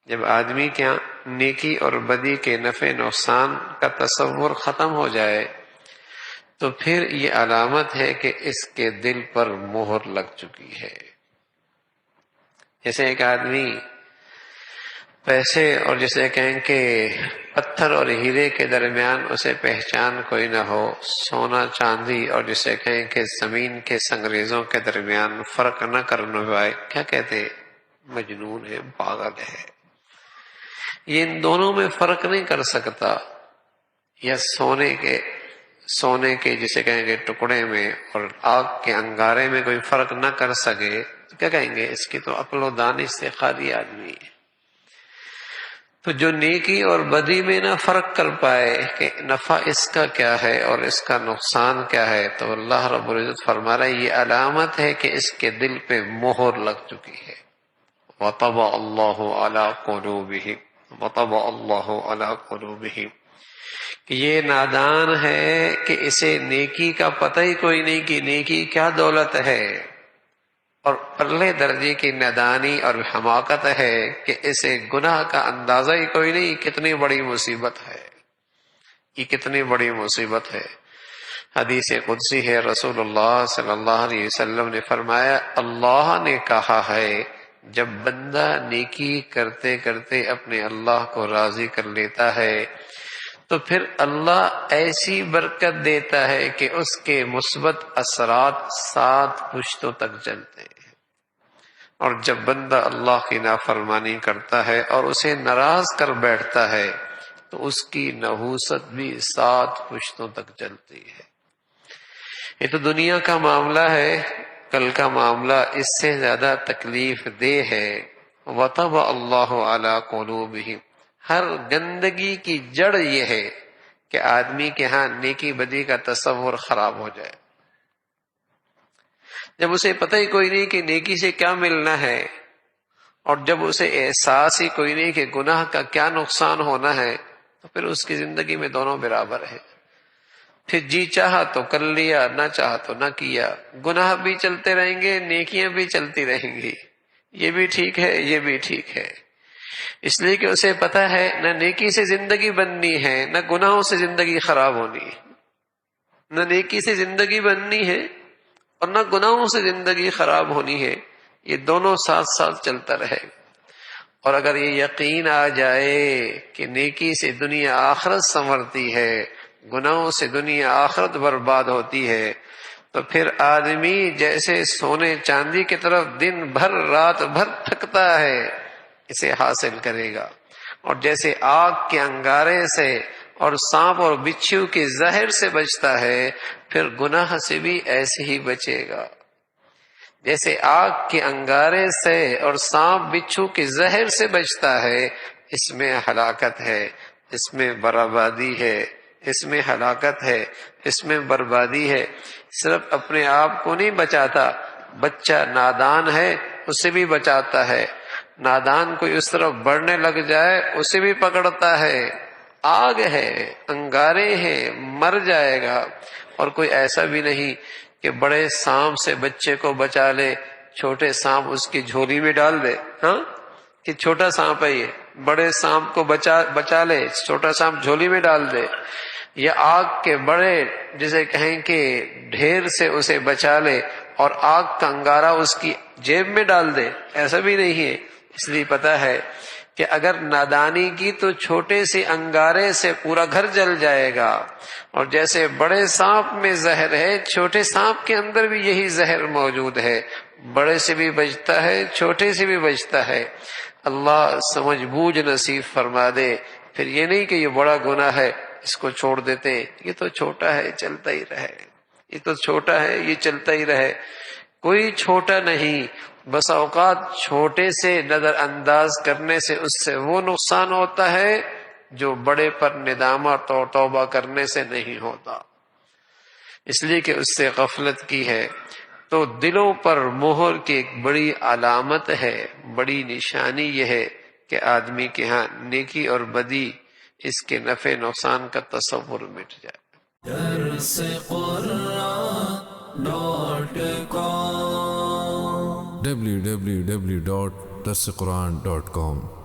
جب آدمی کے ہاں نیکی اور بدی کے نفع نقصان کا تصور ختم ہو جائے تو پھر یہ علامت ہے کہ اس کے دل پر مہر لگ چکی ہے۔ جیسے ایک آدمی پیسے اور جیسے کہیں کہ پتھر اور ہیرے کے درمیان اسے پہچان کوئی نہ ہو، سونا چاندی اور جسے کہیں کہ زمین کے سنگریزوں کے درمیان فرق نہ کرنے پائے، کیا کہتے؟ مجنون ہے، پاگل ہے۔ یہ ان دونوں میں فرق نہیں کر سکتا، یا سونے کے جسے کہیں گے ٹکڑے میں اور آگ کے انگارے میں کوئی فرق نہ کر سکے تو کیا کہیں گے؟ اس کی تو عقل و دانش سے خالی آدمی ہے۔ تو جو نیکی اور بدی میں نہ فرق کر پائے کہ نفع اس کا کیا ہے اور اس کا نقصان کیا ہے، تو اللہ رب العزت فرما رہا ہے یہ علامت ہے کہ اس کے دل پہ مہر لگ چکی ہے۔ وَطَبَعَ اللَّهُ عَلَىٰ قُلُوبِهِمْ وَطَبَعَ اللَّهُ عَلَىٰ قُلُوبِهِمْ کہ یہ نادان ہے کہ اسے نیکی کا پتہ ہی کوئی نہیں کہ نیکی کیا دولت ہے، اور پرلے درجے کی نادانی اور حماقت ہے کہ اسے گناہ کا اندازہ ہی کوئی نہیں، کتنی بڑی مصیبت ہے، یہ کتنی بڑی مصیبت ہے۔ حدیث قدسی ہے، رسول اللہ صلی اللہ علیہ وسلم نے فرمایا، اللہ نے کہا ہے جب بندہ نیکی کرتے کرتے اپنے اللہ کو راضی کر لیتا ہے تو پھر اللہ ایسی برکت دیتا ہے کہ اس کے مثبت اثرات 7 پشتوں تک چلتے ہیں، اور جب بندہ اللہ کی نافرمانی کرتا ہے اور اسے ناراض کر بیٹھتا ہے تو اس کی نحوست بھی 7 پشتوں تک چلتی ہے۔ یہ تو دنیا کا معاملہ ہے، کل کا معاملہ اس سے زیادہ تکلیف دہ ہے۔ وَطَبَعَ اللَّهُ عَلَىٰ قُلُوبِهِمْ ہر گندگی کی جڑ یہ ہے کہ آدمی کے ہاں نیکی بدی کا تصور خراب ہو جائے۔ جب اسے پتہ ہی کوئی نہیں کہ نیکی سے کیا ملنا ہے، اور جب اسے احساس ہی کوئی نہیں کہ گناہ کا کیا نقصان ہونا ہے، تو پھر اس کی زندگی میں دونوں برابر ہے۔ پھر جی چاہا تو کر لیا، نہ چاہا تو نہ کیا، گناہ بھی چلتے رہیں گے، نیکیاں بھی چلتی رہیں گی، یہ بھی ٹھیک ہے، یہ بھی ٹھیک ہے، اس لیے کہ اسے پتہ ہے نہ نیکی سے زندگی بننی ہے، نہ گناہوں سے زندگی خراب ہونی ہے، نہ نیکی سے زندگی بننی ہے اور نہ گناہوں سے زندگی خراب ہونی ہے، یہ دونوں ساتھ ساتھ چلتا رہے۔ اور اگر یہ یقین آ جائے کہ نیکی سے دنیا آخرت سنورتی ہے، گناہوں سے دنیا آخرت برباد ہوتی ہے، تو پھر آدمی جیسے سونے چاندی کی طرف دن بھر رات بھر تھکتا ہے اسے حاصل کرے گا، اور جیسے آگ کے انگارے سے اور سانپ اور بچھو کے زہر سے بچتا ہے پھر گناہ سے بھی ایسے ہی بچے گا۔ جیسے آگ کے انگارے سے اور سانپ بچھو کے زہر سے بچتا ہے، اس میں ہلاکت ہے، اس میں بربادی ہے، اس میں ہلاکت ہے، اس میں بربادی ہے۔ صرف اپنے آپ کو نہیں بچاتا، بچہ نادان ہے اسے بھی بچاتا ہے، نادان کوئی اس طرف بڑھنے لگ جائے اسے بھی پکڑتا ہے، آگ ہے، انگارے ہیں، مر جائے گا۔ اور کوئی ایسا بھی نہیں کہ بڑے سانپ سے بچے کو بچا لے، چھوٹے سانپ اس کی جھولی میں ڈال دے، ہاں کہ چھوٹا سانپ ہے یہ، بڑے سانپ کو بچا لے، چھوٹا سانپ جھولی میں ڈال دے، یا آگ کے بڑے جسے کہیں کہ ڈھیر سے اسے بچا لے اور آگ کا انگارہ اس کی جیب میں ڈال دے، ایسا بھی نہیں ہے۔ اس لیے پتا ہے کہ اگر نادانی کی تو چھوٹے سے انگارے سے پورا گھر جل جائے گا، اور جیسے بڑے سانپ میں زہر ہے چھوٹے سانپ کے اندر بھی یہی زہر موجود ہے، بڑے سے بھی بچتا ہے چھوٹے سے بھی بچتا ہے۔ اللہ سمجھ بوجھ نصیب فرما دے، پھر یہ نہیں کہ یہ بڑا گناہ ہے اس کو چھوڑ دیتے، یہ تو چھوٹا ہے چلتا ہی رہے، یہ تو چھوٹا ہے یہ چلتا ہی رہے، کوئی چھوٹا نہیں، بس اوقات چھوٹے سے نظر انداز کرنے سے اس سے وہ نقصان ہوتا ہے جو بڑے پر ندامت اور توبہ کرنے سے نہیں ہوتا، اس لیے کہ اس سے غفلت کی ہے۔ تو دلوں پر مہر کی ایک بڑی علامت ہے، بڑی نشانی یہ ہے کہ آدمی کے ہاں نیکی اور بدی اس کے نفع نقصان کا تصور مٹ جائے۔ www.darsequran.com